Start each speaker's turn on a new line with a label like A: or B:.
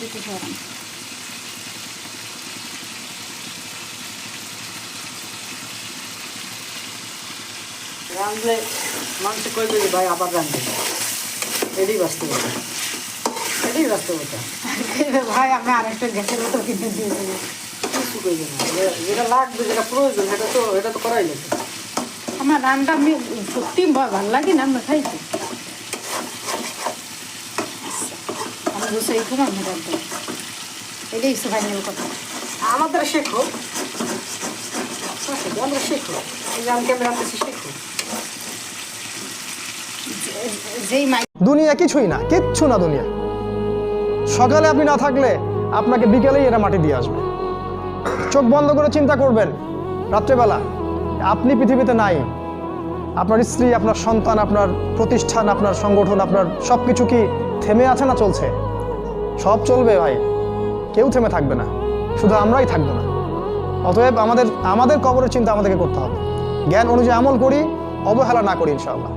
A: দিতে পারেন।
B: রাঁধলে মাংস কই দিবি ভাই আবার রাঁধবে এটাই বাস্তবতা, এটাই বাস্তবতা।
A: ভাই আমি আরেকটা গ্যাসের মতো কিনে দিয়ে দেবো।
B: কিছু কইবে না, যেটা লাগবে যেটা প্রয়োজন এটা তো করাই লাগবে।
A: আমার রান্না আমি সত্যি ভালো লাগে না, আমরা খাইছি। আমি বসে এইখানে আমি রাখবো, এটাই ফাইনাল কথা।
B: আমাদের শেখো, আমরা শেখো, এই যে আমি ক্যামেরা আনতেছি শেখো।
A: যেই মাই
C: দুনিয়া কিছুই না, কিচ্ছু না দুনিয়া। সকালে আপনি না থাকলে আপনাকে বিকেলেই এরা মাটি দিয়ে আসবে। চোখ বন্ধ করে চিন্তা করবেন রাত্রেবেলা আপনি পৃথিবীতে নাই, আপনার স্ত্রী, আপনার সন্তান, আপনার প্রতিষ্ঠান, আপনার সংগঠন, আপনার সব কিছু কি থেমে আছে না চলছে? সব চলবে ভাই, কেউ থেমে থাকবে না, শুধু আমরাই থাকবো না। অতএব আমাদের কবরের চিন্তা আমাদেরকে করতে হবে। জ্ঞান অনুযায়ী আমল করি, অবহেলা না করি ইনশাআল্লাহ।